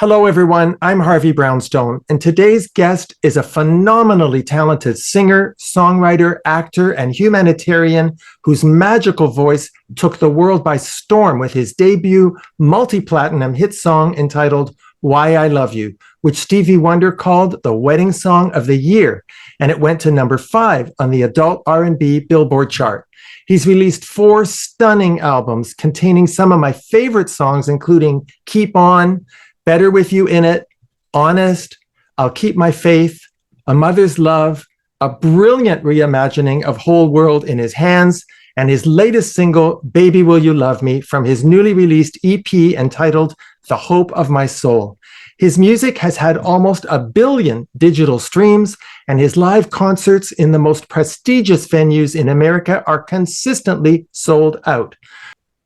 Hello, everyone. I'm Harvey Brownstone, and today's guest is a phenomenally talented singer, songwriter, actor, and humanitarian whose magical voice took the world by storm with his debut multi-platinum hit song entitled Why I Love You, which Stevie Wonder called the wedding song of the year, and it went to number 5 on the adult R&B Billboard chart. He's released 4 stunning albums containing some of my favorite songs, including Keep On, Better With You In It, Honest, I'll Keep My Faith, A Mother's Love, a brilliant reimagining of Whole World in His Hands, and his latest single, Baby Will You Love Me, from his newly released EP entitled The Hope of My Soul. His music has had almost 1 billion digital streams, and his live concerts in the most prestigious venues in America are consistently sold out.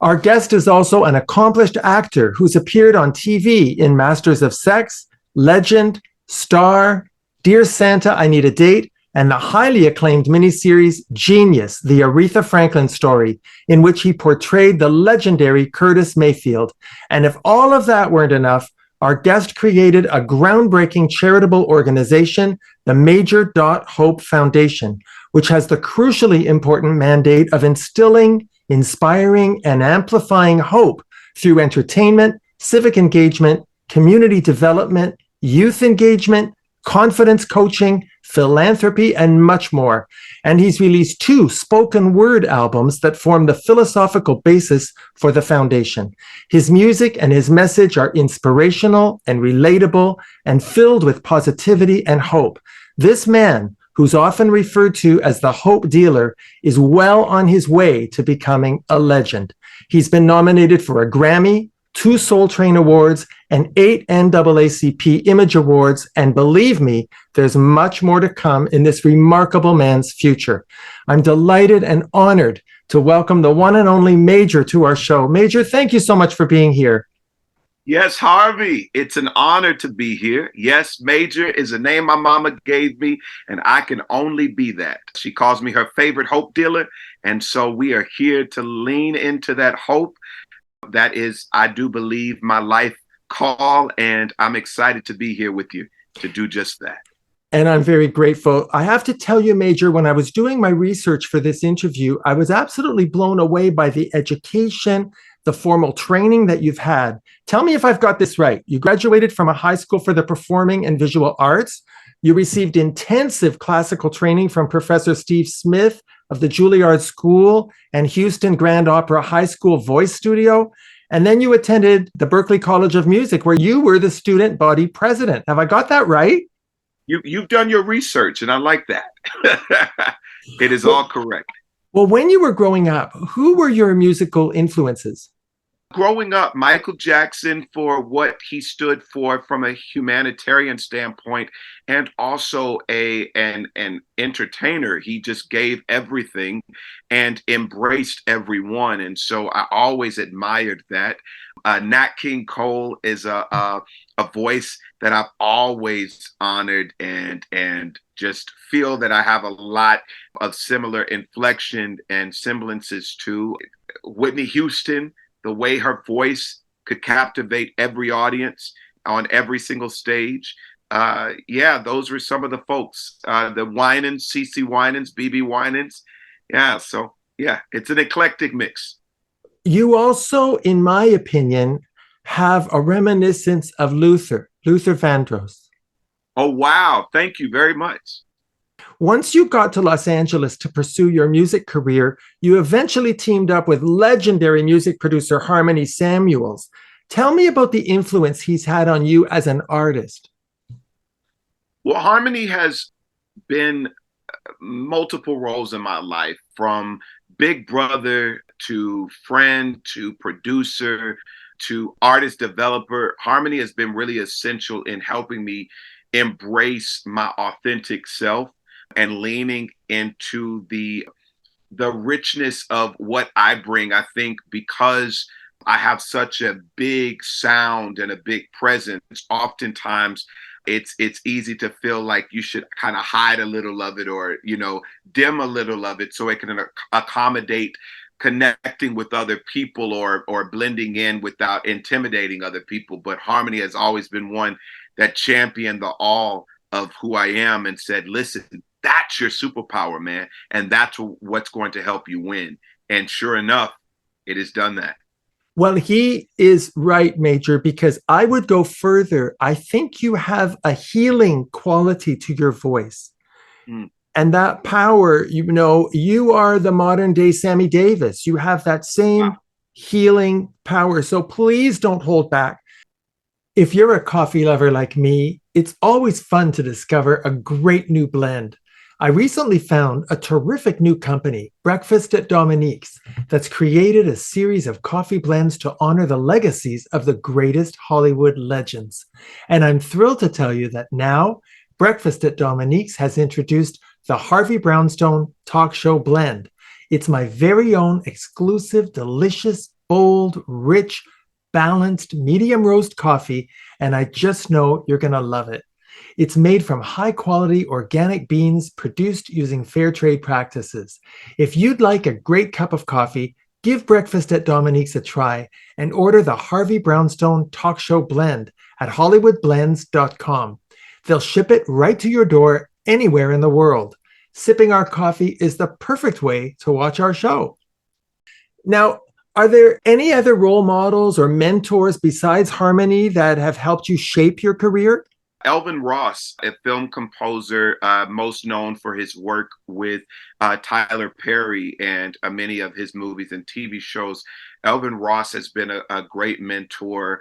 Our guest is also an accomplished actor who's appeared on TV in Masters of Sex, Legend, Star, Dear Santa, I Need a Date, and the highly acclaimed miniseries Genius, the Aretha Franklin story, in which he portrayed the legendary Curtis Mayfield. And if all of that weren't enough, our guest created a groundbreaking charitable organization, the Major Hope Foundation, which has the crucially important mandate of instilling, inspiring, and amplifying hope through entertainment, civic engagement, community development, youth engagement, confidence coaching, philanthropy, and much more. And he's released 2 spoken word albums that form the philosophical basis for the foundation. His music and his message are inspirational and relatable and filled with positivity and hope. This man, who's often referred to as the Hope Dealer, is well on his way to becoming a legend. He's been nominated for a Grammy, 2 Soul Train Awards, and 8 NAACP Image Awards, and believe me, there's much more to come in this remarkable man's future. I'm delighted and honored to welcome the one and only Major to our show. Major, thank you so much for being here. Yes, Harvey, it's an honor to be here. Yes, Major is a name my mama gave me, and I can only be that. She calls me her favorite hope dealer, and so we are here to lean into that hope. That is, I do believe, my life call, and I'm excited to be here with you to do just that. And I'm very grateful. I have to tell you, Major, when I was doing my research for this interview, I was absolutely blown away by the education, the formal training that you've had. Tell me if I've got this right. You graduated from a high school for the performing and visual arts. You received intensive classical training from Professor Steve Smith of the Juilliard School and Houston Grand Opera High School Voice Studio. And then you attended the Berklee College of Music, where you were the student body president. Have I got that right? You've done your research, and I like that. It is all correct. Well, when you were growing up, who were your musical influences? Growing up, Michael Jackson, for what he stood for from a humanitarian standpoint, and also an entertainer. He just gave everything and embraced everyone. And so I always admired that. Nat King Cole is a voice that I've always honored and just feel that I have a lot of similar inflection and semblances to. Whitney Houston, the way her voice could captivate every audience on every single stage. Yeah, those were some of the folks. The Winans, CeCe Winans, BB Winans. Yeah, so yeah, it's an eclectic mix. You also, in my opinion, have a reminiscence of Luther Vandross. Oh, wow. Thank you very much. Once you got to Los Angeles to pursue your music career, you eventually teamed up with legendary music producer Harmony Samuels. Tell me about the influence he's had on you as an artist. Well, Harmony has been multiple roles in my life, from big brother to friend to producer to artist developer. Harmony has been really essential in helping me embrace my authentic self and leaning into the richness of what I bring. I think because I have such a big sound and a big presence, oftentimes it's easy to feel like you should kind of hide a little of it, or dim a little of it so it can accommodate connecting with other people or blending in without intimidating other people. But Harmony has always been one that championed the all of who I am and said, listen, that's your superpower, man. And that's what's going to help you win. And sure enough, it has done that. Well, he is right, Major, because I would go further. I think you have a healing quality to your voice. Mm. And that power, you are the modern day Sammy Davis. You have that same healing power. So please don't hold back. If you're a coffee lover like me, it's always fun to discover a great new blend. I recently found a terrific new company, Breakfast at Dominique's, that's created a series of coffee blends to honor the legacies of the greatest Hollywood legends. And I'm thrilled to tell you that now Breakfast at Dominique's has introduced the Harvey Brownstone Talk Show Blend. It's my very own exclusive, delicious, bold, rich, balanced, medium roast coffee, and I just know you're going to love it. It's made from high-quality organic beans produced using fair trade practices. If you'd like a great cup of coffee, give Breakfast at Dominique's a try and order the Harvey Brownstone Talk Show Blend at hollywoodblends.com. They'll ship it right to your door anywhere in the world. Sipping our coffee is the perfect way to watch our show. Now, are there any other role models or mentors besides Harmony that have helped you shape your career? Elvin Ross, a film composer, most known for his work with Tyler Perry and many of his movies and TV shows. Elvin Ross has been a great mentor.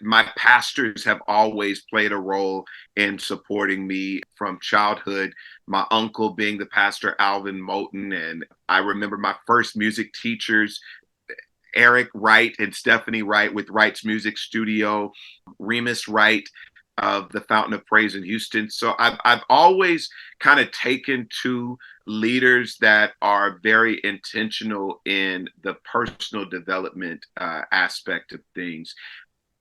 My pastors have always played a role in supporting me from childhood. My uncle being the pastor, Alvin Moulton, and I remember my first music teachers, Eric Wright and Stephanie Wright with Wright's Music Studio, Remus Wright of the Fountain of Praise in Houston. So I've always kind of taken to leaders that are very intentional in the personal development aspect of things.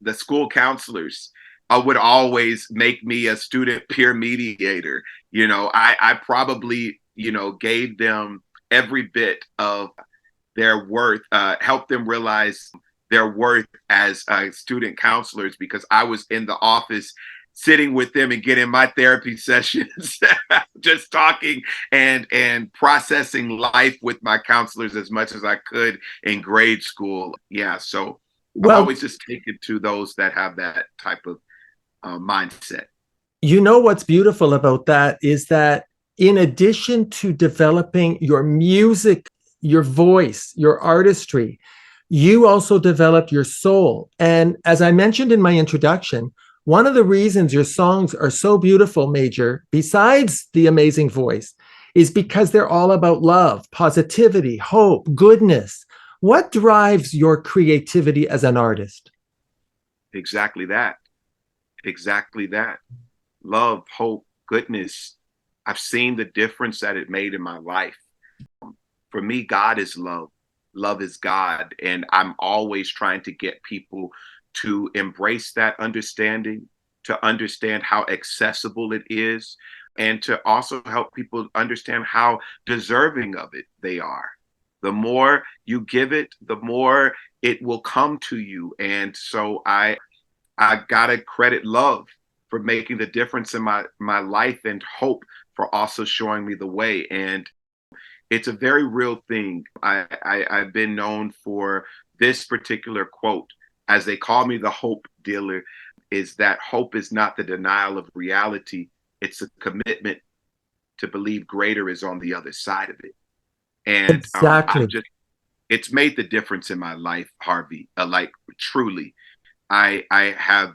The school counselors would always make me a student peer mediator. I probably, gave them every bit of their worth, helped them realize their worth as student counselors, because I was in the office sitting with them and getting my therapy sessions, just talking and processing life with my counselors as much as I could in grade school. Yeah, so I've always just taken to those that have that type of mindset. What's beautiful about that is that in addition to developing your music, your voice, your artistry, you also developed your soul. And as I mentioned in my introduction, one of the reasons your songs are so beautiful, Major, besides the amazing voice, is because they're all about love, positivity, hope, goodness. What drives your creativity as an artist? Exactly that. Exactly that. Love, hope, goodness. I've seen the difference that it made in my life. For me, God is love. Love is God. And I'm always trying to get people to embrace that understanding, to understand how accessible it is, and to also help people understand how deserving of it they are. The more you give it, the more it will come to you. And so I gotta credit love for making the difference in my life, and hope for also showing me the way. And it's a very real thing. I've been known for this particular quote, as they call me the hope dealer, is that hope is not the denial of reality. It's a commitment to believe greater is on the other side of it. And Exactly. It's made the difference in my life, Harvey. Like truly, I have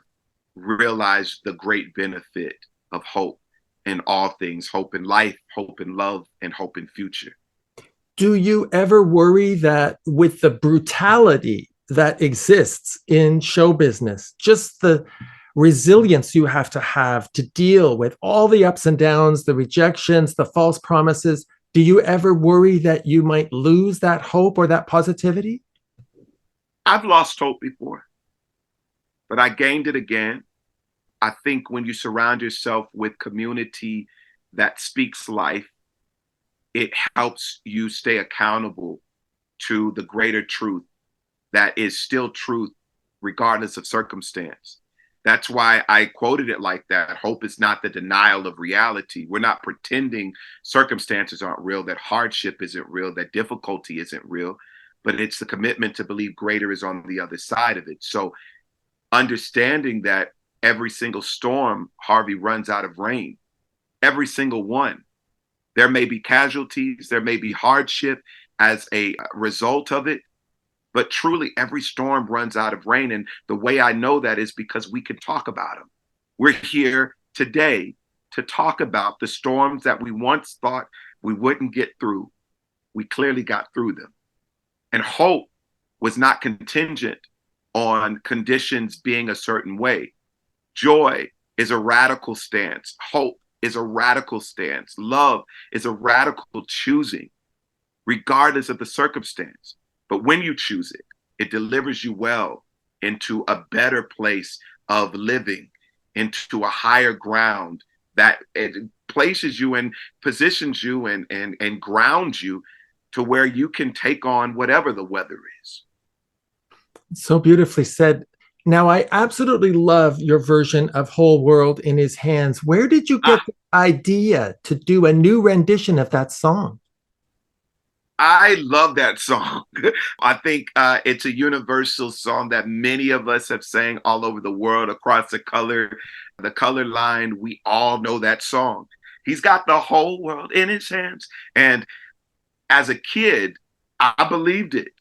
realized the great benefit of hope in all things, hope in life, hope in love, and hope in future. Do you ever worry that with the brutality that exists in show business, just the resilience you have to deal with all the ups and downs, the rejections, the false promises, do you ever worry that you might lose that hope or that positivity? I've lost hope before, but I gained it again. I think when you surround yourself with community that speaks life, it helps you stay accountable to the greater truth that is still truth regardless of circumstance. That's why I quoted it like that. Hope is not the denial of reality. We're not pretending circumstances aren't real, that hardship isn't real, that difficulty isn't real, but it's the commitment to believe greater is on the other side of it. So understanding that every single storm, Harvey, runs out of rain, every single one. There may be casualties, there may be hardship as a result of it, but truly every storm runs out of rain. And the way I know that is because we can talk about them. We're here today to talk about the storms that we once thought we wouldn't get through. We clearly got through them. And hope was not contingent on conditions being a certain way. Joy is a radical stance. Hope is a radical stance. Love is a radical choosing, regardless of the circumstance. But when you choose it, it delivers you well into a better place of living, into a higher ground that it places you and positions you and grounds you to where you can take on whatever the weather is. So beautifully said. Now, I absolutely love your version of Whole World in His Hands. Where did you get the idea to do a new rendition of that song? I love that song. I think it's a universal song that many of us have sang all over the world, across the color line. We all know that song. He's got the whole world in his hands. And as a kid, I believed it.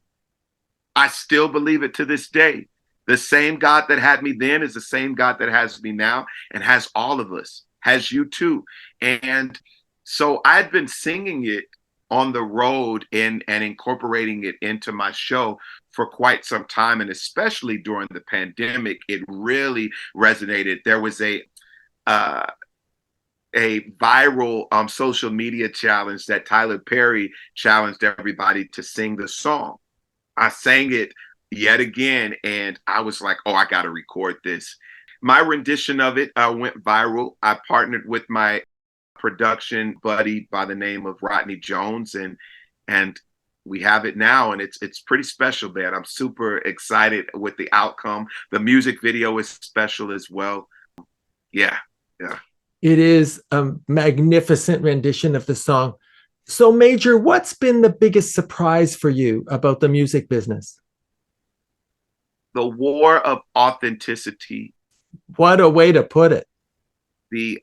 I still believe it to this day. The same God that had me then is the same God that has me now and has all of us, has you too. And so I'd been singing it on the road and incorporating it into my show for quite some time. And especially during the pandemic, it really resonated. There was a viral social media challenge that Tyler Perry challenged everybody to sing the song. I sang it yet again, and I was like, oh, I got to record this. My rendition of it went viral. I partnered with my production buddy by the name of Rodney Jones, and we have it now, and it's pretty special, man. I'm super excited with the outcome. The music video is special as well. Yeah. It is a magnificent rendition of the song. So, Major, what's been the biggest surprise for you about the music business? The war of authenticity. What a way to put it. The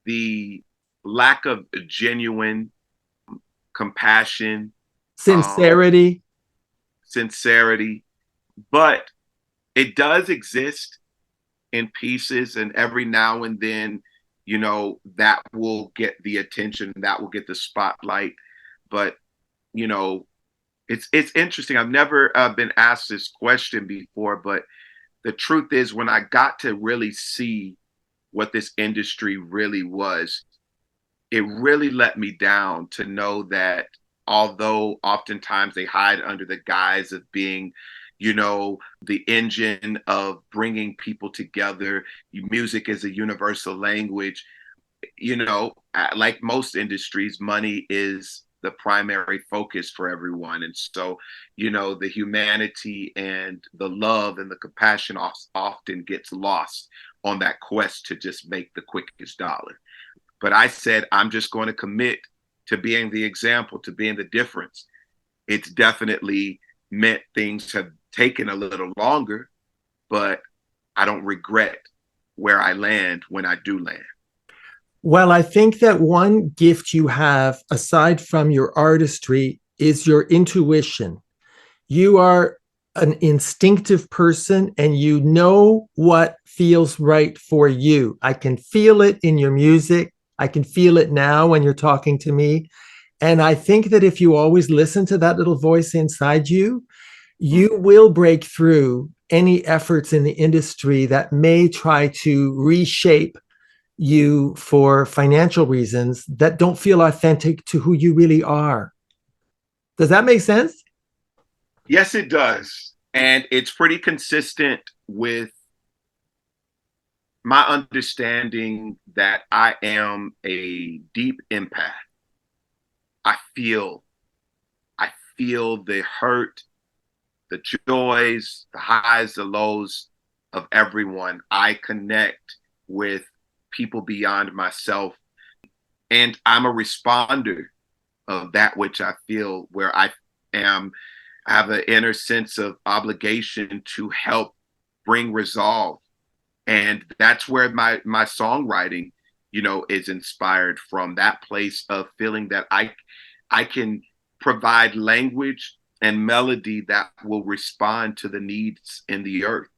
the lack of genuine compassion, Sincerity. sincerity, but it does exist in pieces, and every now and then, that will get the attention, that will get the spotlight. But it's interesting. I've never been asked this question before, but the truth is, when I got to really see what this industry really was, it really let me down to know that although oftentimes they hide under the guise of being, the engine of bringing people together, music is a universal language. Like most industries, money is the primary focus for everyone. And so, the humanity and the love and the compassion often gets lost on that quest to just make the quickest dollar. But I said, I'm just going to commit to being the example, to being the difference. It's definitely meant things have taken a little longer, but I don't regret where I land when I do land. Well, I think that one gift you have, aside from your artistry, is your intuition. You are an instinctive person and you know what feels right for you. I can feel it in your music. I can feel it now when you're talking to me. And I think that if you always listen to that little voice inside you, you will break through any efforts in the industry that may try to reshape you for financial reasons that don't feel authentic to who you really are. Does that make sense? Yes, it does. And it's pretty consistent with my understanding that I am a deep empath. I feel feel the hurt, the joys, the highs, the lows of everyone. I connect with people beyond myself. And I'm a responder of that which I feel, where am, I have an inner sense of obligation to help bring resolve. And that's where my songwriting, is inspired from, that place of feeling that I can provide language and melody that will respond to the needs in the earth,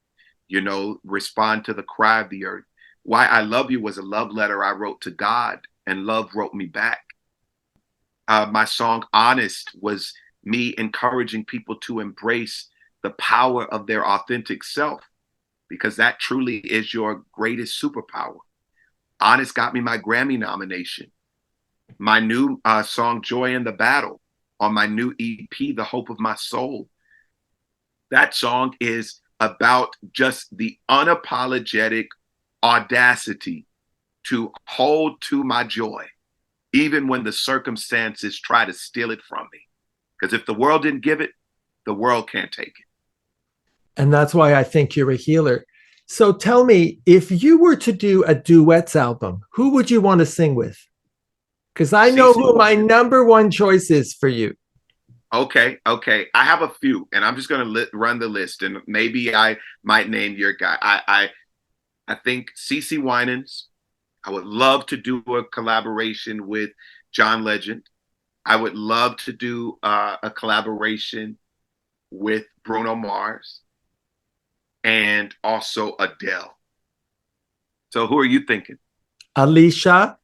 respond to the cry of the earth. Why I Love You was a love letter I wrote to God, and love wrote me back. My song Honest was me encouraging people to embrace the power of their authentic self, because that truly is your greatest superpower. Honest got me my Grammy nomination. My new song Joy in the Battle on my new EP, The Hope of My Soul. That song is about just the unapologetic audacity to hold to my joy, even when the circumstances try to steal it from me. Because if the world didn't give it, the world can't take it. And that's why I think you're a healer. So tell me, if you were to do a duets album, who would you want to sing with? Because I know who my number one choice is for you. Okay. I have a few, and I'm just going to run the list, and maybe I might name your guy. I think CeCe Winans. I would love to do a collaboration with John Legend. I would love to do a collaboration with Bruno Mars, and also Adele. So who are you thinking? Alicia.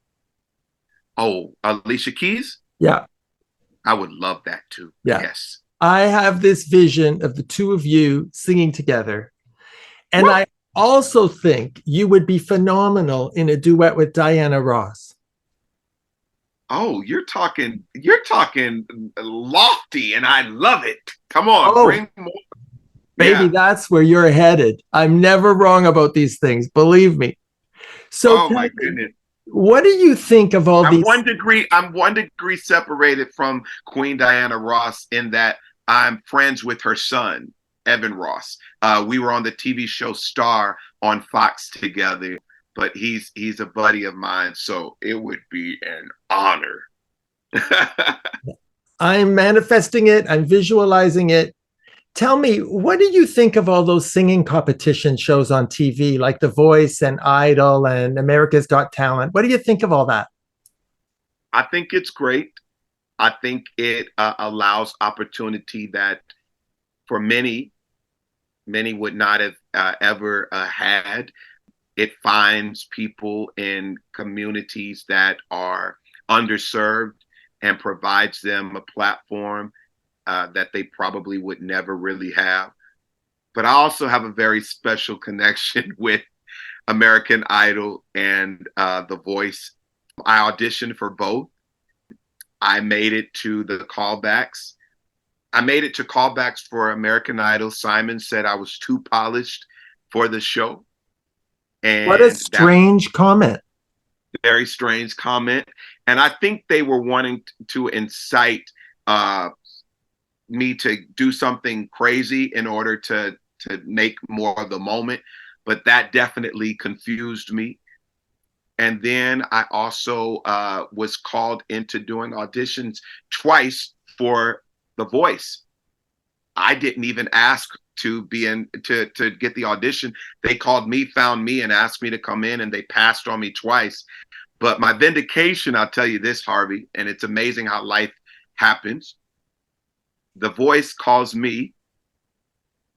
Oh, Alicia Keys? Yeah. I would love that too. Yeah. Yes. I have this vision of the two of you singing together. And I also think you would be phenomenal in a duet with Diana Ross. Oh, you're talking lofty, and I love it. Come on, bring more. Baby, that's where you're headed. I'm never wrong about these things, believe me. So my goodness. What do you think of all these? I'm 1 degree separated from Queen Diana Ross, in that I'm friends with her son, Evan Ross. We were on the TV show Star on Fox together, but he's a buddy of mine, so it would be an honor. I'm manifesting it. I'm visualizing it. Tell me, what do you think of all those singing competition shows on TV, like The Voice and Idol and America's Got Talent? What do you think of all that? I think it's great. I think it allows opportunity that for many would not have ever had. It finds people in communities that are underserved and provides them a platform that they probably would never really have. But I also have a very special connection with American Idol and The Voice. I auditioned for both. I made it to the callbacks. I made it to callbacks for American Idol. Simon said I was too polished for the show. And what a strange comment. Very strange comment. And I think they were wanting to incite me to do something crazy in order to make more of the moment. But that definitely confused me. And then I also was called into doing auditions twice for The Voice. I didn't even ask to be in to get the audition. They called me, found me, and asked me to come in, and they passed on me twice. But my vindication, I'll tell you this, Harvey, and it's amazing how life happens. The Voice calls me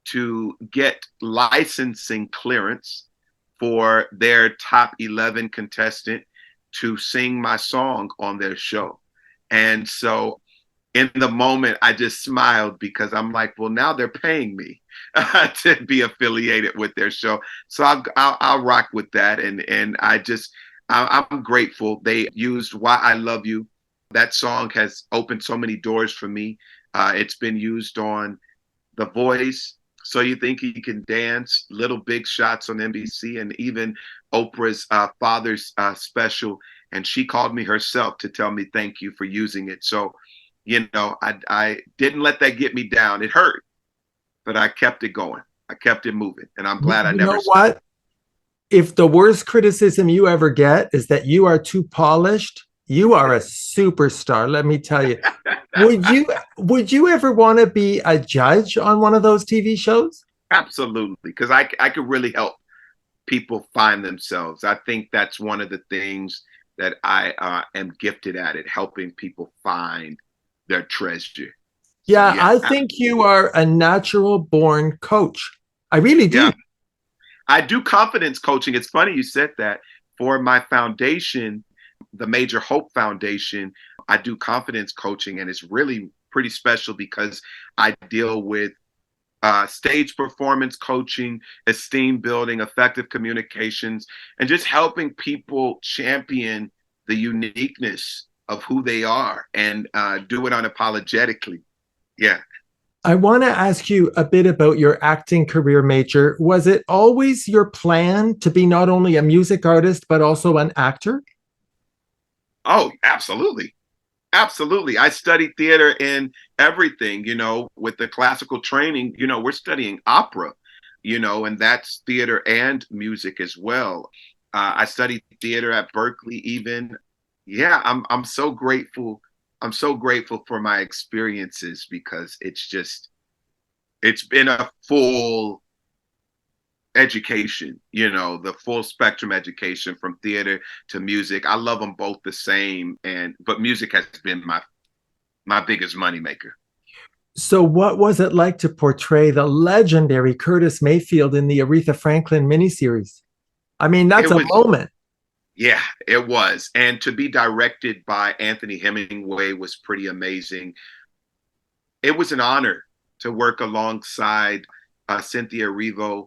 to get licensing clearance for their top 11 contestant to sing my song on their show. And so in the moment, I just smiled, because I'm like, well, now they're paying me to be affiliated with their show. So I'll rock with that. And I'm grateful. They used Why I Love You. That song has opened so many doors for me. It's been used on The Voice, So You Think He Can Dance, Little Big Shots on NBC, and even Oprah's Father's special. And she called me herself to tell me thank you for using it. So I didn't let that get me down. It hurt, but I kept it going. I kept it moving, and I'm glad I You never know stopped. what? If the worst criticism you ever get is that you are too polished, you are a superstar, let me tell you. Would you would you ever want to be a judge on one of those TV shows? Absolutely, because I could really help people find themselves. I think that's one of the things that I am gifted at it, helping people find their treasure. So Yeah, yeah, I think you are a natural born coach. I really yeah, do. I do confidence coaching. It's funny you said that. For my foundation, the Major Hope Foundation, I do confidence coaching, and it's really pretty special because I deal with stage performance coaching, esteem building, effective communications, and just helping people champion the uniqueness of who they are and do it unapologetically. Yeah. I want to ask you a bit about your acting career, Major. Was it always your plan to be not only a music artist, but also an actor? Oh, absolutely. Absolutely. I studied theater in everything, with the classical training, we're studying opera, and that's theater and music as well. I studied theater at Berkeley even. Yeah, I'm so grateful. I'm so grateful for my experiences because it's been a full education, the full spectrum education from theater to music. I love them both the same, but music has been my biggest moneymaker. So, what was it like to portray the legendary Curtis Mayfield in the Aretha Franklin miniseries? I mean, It that's a was, moment. yeah, it was. And to be directed by Anthony Hemingway was pretty amazing. It was an honor to work alongside Cynthia Erivo,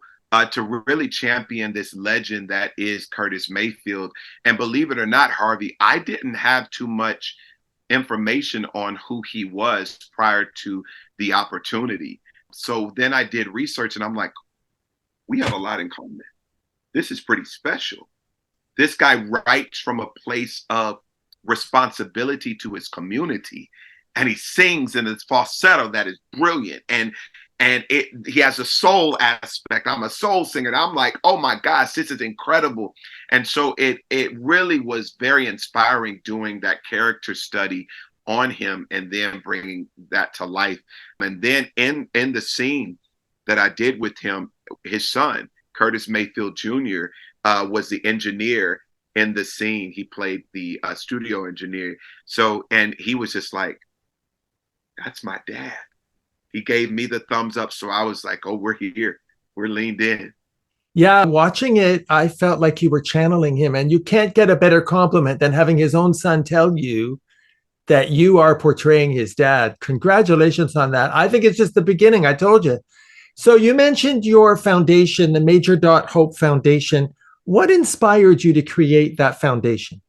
to really champion this legend that is Curtis Mayfield. And believe it or not, Harvey, I didn't have too much information on who he was prior to the opportunity. So then I did research and I'm like, we have a lot in common. This is pretty special. This guy writes from a place of responsibility to his community, and he sings in his falsetto that is brilliant. And he has a soul aspect. I'm a soul singer. And I'm like, oh my gosh, this is incredible. And so it really was very inspiring doing that character study on him and then bringing that to life. And then in the scene that I did with him, his son, Curtis Mayfield Jr., was the engineer in the scene. He played the studio engineer. So, and he was just like, that's my dad. He gave me the thumbs up. So I was like, oh, we're here. We're leaned in. Yeah, watching it, I felt like you were channeling him. And you can't get a better compliment than having his own son tell you that you are portraying his dad. Congratulations on that. I think it's just the beginning. I told you. So you mentioned your foundation, the Major Hope Foundation. What inspired you to create that foundation?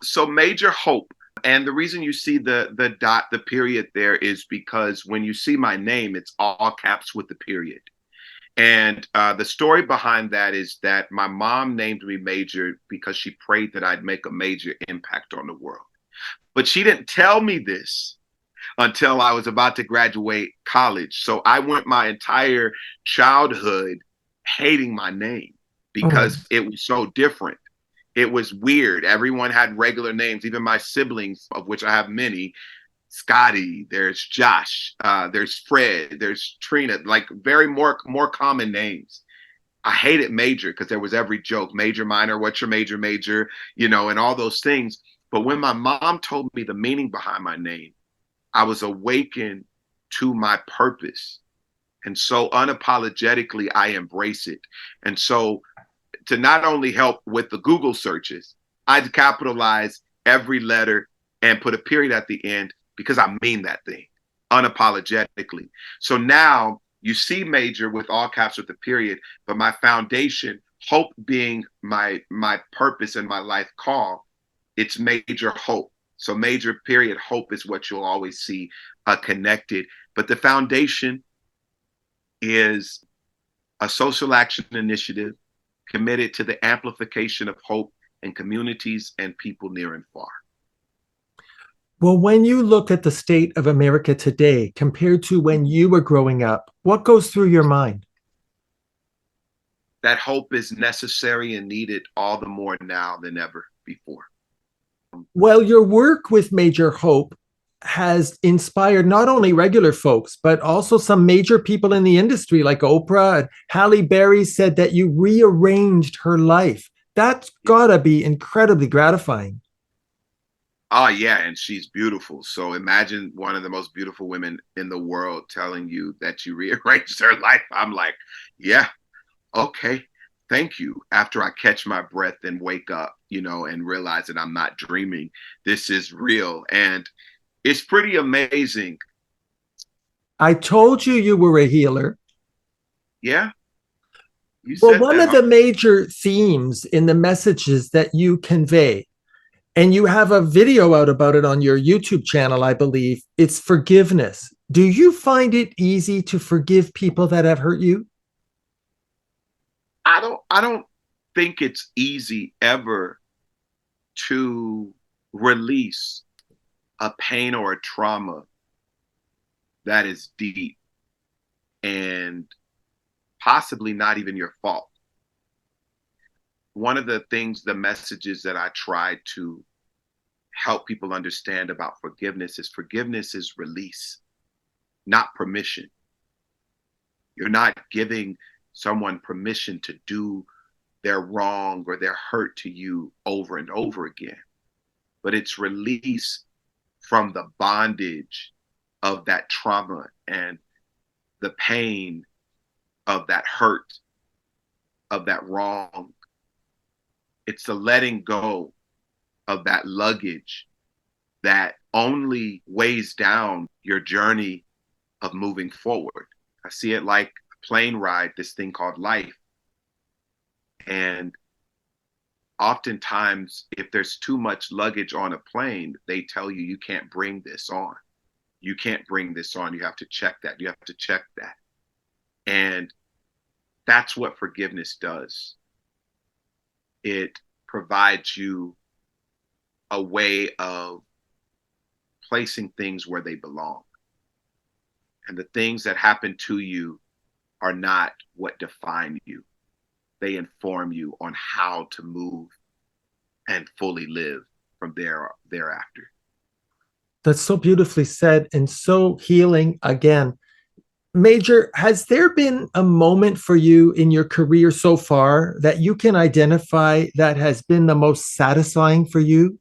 So Major Hope. And the reason you see the dot, the period there is because when you see my name, it's all caps with the period. And the story behind that is that my mom named me Major because she prayed that I'd make a major impact on the world. But she didn't tell me this until I was about to graduate college. So I went my entire childhood hating my name Oh, because it was so different. It was weird. Everyone had regular names, even my siblings, of which I have many. Scotty, there's Josh, there's Fred, there's Trina, like very more common names. I hated major because there was every joke, major, minor, what's your major, major, and all those things. But when my mom told me the meaning behind my name, I was awakened to my purpose. And so unapologetically, I embrace it. And so to not only help with the Google searches, I capitalize every letter and put a period at the end because I mean that thing unapologetically. So now you see major with all caps with the period, but my foundation, hope being my purpose and my life call, it's Major Hope. So major period hope is what you'll always see connected. But the foundation is a social action initiative committed to the amplification of hope in communities and people near and far. Well, when you look at the state of America today compared to when you were growing up, what goes through your mind? That hope is necessary and needed all the more now than ever before. Well, your work with Major Hope has inspired not only regular folks, but also some major people in the industry like Oprah. And Halle Berry said that you rearranged her life. That's gotta be incredibly gratifying. Oh yeah, and she's beautiful. So imagine one of the most beautiful women in the world telling you that you rearranged her life. I'm like, yeah, okay, thank you. After I catch my breath and wake up, and realize that I'm not dreaming. This is real. And it's pretty amazing. I told you you were a healer. Yeah, you Well, said one that, of huh? the major themes in the messages that you convey, and you have a video out about it on your YouTube channel, I believe, it's forgiveness. Do you find it easy to forgive people that have hurt you? I don't think it's easy ever to release a pain or a trauma that is deep and possibly not even your fault. One of the things, the messages that I try to help people understand about forgiveness is release, not permission. You're not giving someone permission to do their wrong or their hurt to you over and over again, but it's release from the bondage of that trauma and the pain of that hurt, of that wrong. It's the letting go of that luggage that only weighs down your journey of moving forward. I see it like a plane ride, this thing called life. And oftentimes, if there's too much luggage on a plane, they tell you, you can't bring this on. You can't bring this on. You have to check that. You have to check that. And that's what forgiveness does. It provides you a way of placing things where they belong. And the things that happen to you are not what define you. They inform you on how to move and fully live from thereafter. That's so beautifully said and so healing again. Major, has there been a moment for you in your career so far that you can identify that has been the most satisfying for you?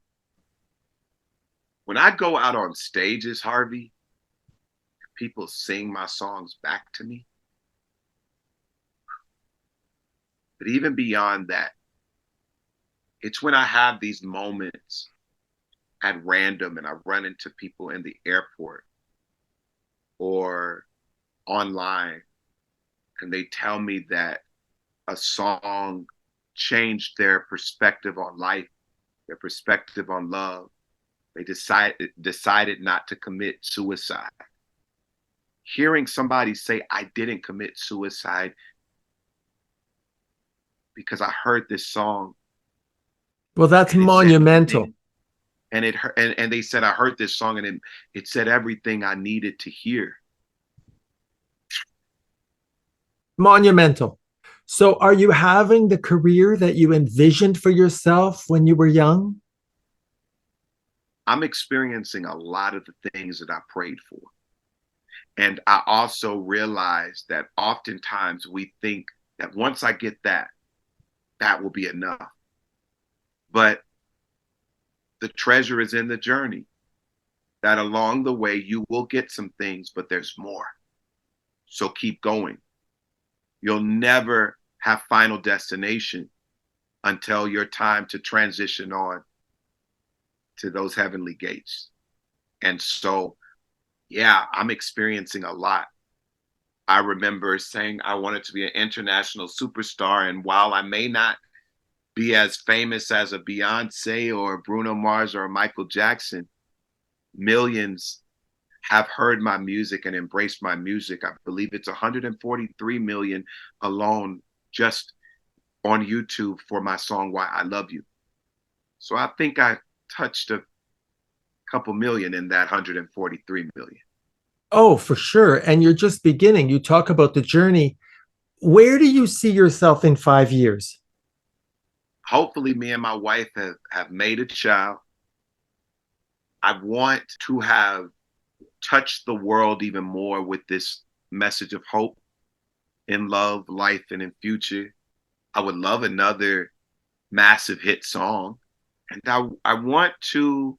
When I go out on stages, Harvey, people sing my songs back to me. But even beyond that, it's when I have these moments at random and I run into people in the airport or online and they tell me that a song changed their perspective on life, their perspective on love. They decided not to commit suicide. Hearing somebody say, I didn't commit suicide because I heard this song Well, that's and it said monumental. everything. And they said, I heard this song and it said everything I needed to hear. Monumental. So, are you having the career that you envisioned for yourself when you were young? I'm experiencing a lot of the things that I prayed for. And I also realize that oftentimes we think that once I get that, that will be enough. But the treasure is in the journey, that along the way you will get some things, but there's more. So keep going. You'll never have final destination until your time to transition on to those heavenly gates. And so, yeah, I'm experiencing a lot. I remember saying I wanted to be an international superstar. And while I may not be as famous as a Beyonce or Bruno Mars or Michael Jackson, millions have heard my music and embraced my music. I believe it's 143 million alone just on YouTube for my song Why I Love You. So I think I touched couple million in that 143 million. Oh, for sure. And you're just beginning. You talk about the journey. Where do you see yourself in 5 years? Hopefully, me and my wife have made a child. I want to have touched the world even more with this message of hope in love, life, and in future. I would love another massive hit song. And I want to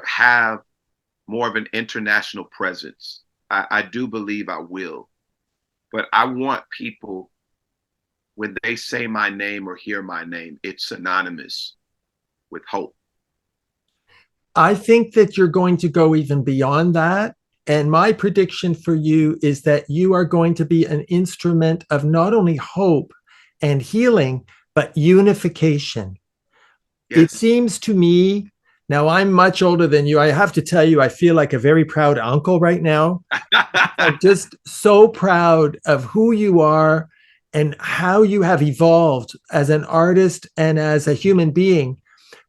have more of an international presence. I do believe I will. But I want people, when they say my name or hear my name, it's synonymous with hope. I think that you're going to go even beyond that. And my prediction for you is that you are going to be an instrument of not only hope and healing, but unification. Yes. It seems to me, now I'm much older than you. I have to tell you, I feel like a very proud uncle right now. I'm just so proud of who you are and how you have evolved as an artist and as a human being.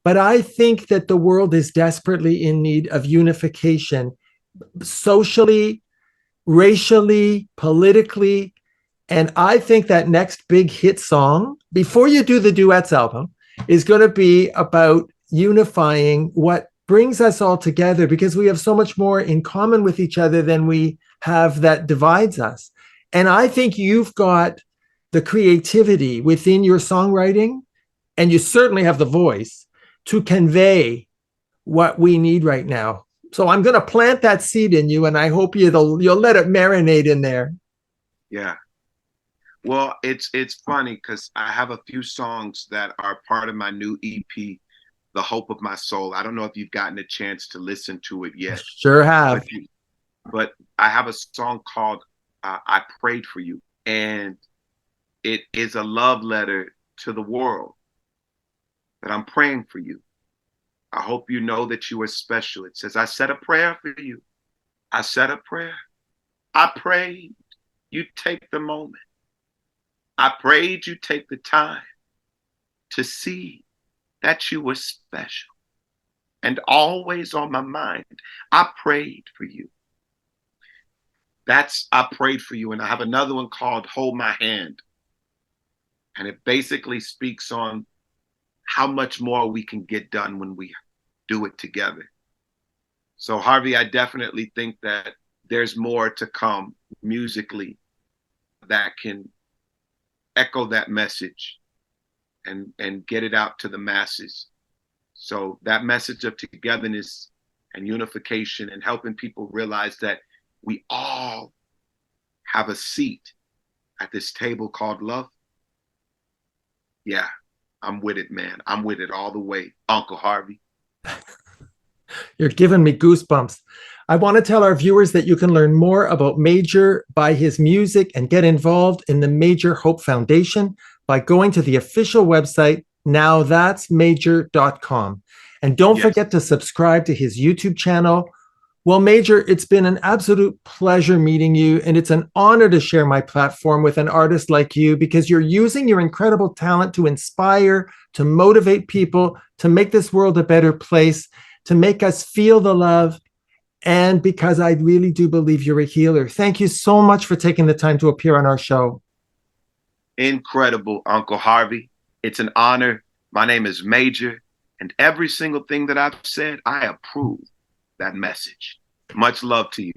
But I think that the world is desperately in need of unification, socially, racially, politically. And I think that next big hit song, before you do the Duets album, is going to be about unifying what brings us all together, because we have so much more in common with each other than we have that divides us. And I think you've got the creativity within your songwriting, and you certainly have the voice to convey what we need right now. So I'm going to plant that seed in you, and I hope you'll let it marinate in there. Yeah. Well, it's funny because I have a few songs that are part of my new EP, The Hope of My Soul. I don't know if you've gotten a chance to listen to it yet. Sure have. But I have a song called I Prayed for You. And it is a love letter to the world that I'm praying for you. I hope you know that you are special. It says, I said a prayer for you. I said a prayer. I prayed you take the moment. I prayed you take the time to see that you were special and always on my mind. I prayed for you. That's I prayed for you. And I have another one called Hold My Hand. And it basically speaks on how much more we can get done when we do it together. So Harvey, I definitely think that there's more to come musically that can echo that message and get it out to the masses. So that message of togetherness and unification and helping people realize that we all have a seat at this table called love. Yeah, I'm with it, man. I'm with it all the way, Uncle Harvey. You're giving me goosebumps. I want to tell our viewers that you can learn more about Major, buy his music, and get involved in the Major Hope Foundation by going to the official website, nowthat'smajor.com. And don't forget to subscribe to his YouTube channel. Well, Major, it's been an absolute pleasure meeting you, and it's an honor to share my platform with an artist like you, because you're using your incredible talent to inspire, to motivate people, to make this world a better place, to make us feel the love, and because I really do believe you're a healer. Thank you so much for taking the time to appear on our show. Incredible, Uncle Harvey. It's an honor. My name is Major, and every single thing that I've said, I approve that message. Much love to you.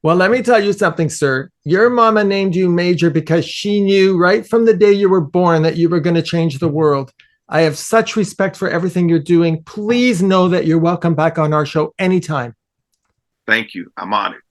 Well, let me tell you something, sir. Your mama named you Major because she knew right from the day you were born that you were going to change the world. I have such respect for everything you're doing. Please know that you're welcome back on our show anytime. Thank you. I'm honored.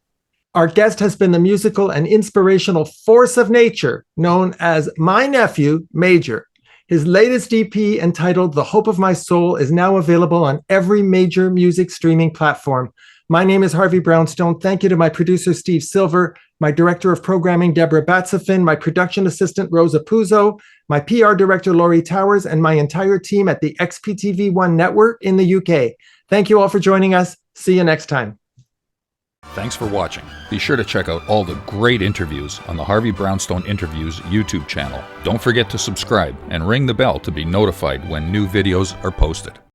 Our guest has been the musical and inspirational force of nature known as my nephew, Major. His latest EP, entitled The Hope of My Soul, is now available on every major music streaming platform. My name is Harvey Brownstone. Thank you to my producer, Steve Silver, my director of programming, Deborah Batsafin, my production assistant, Rosa Puzo, my PR director, Laurie Towers, and my entire team at the XPTV1 network in the UK. Thank you all for joining us. See you next time. Thanks for watching. Be sure to check out all the great interviews on the Harvey Brownstone Interviews YouTube channel. Don't forget to subscribe and ring the bell to be notified when new videos are posted.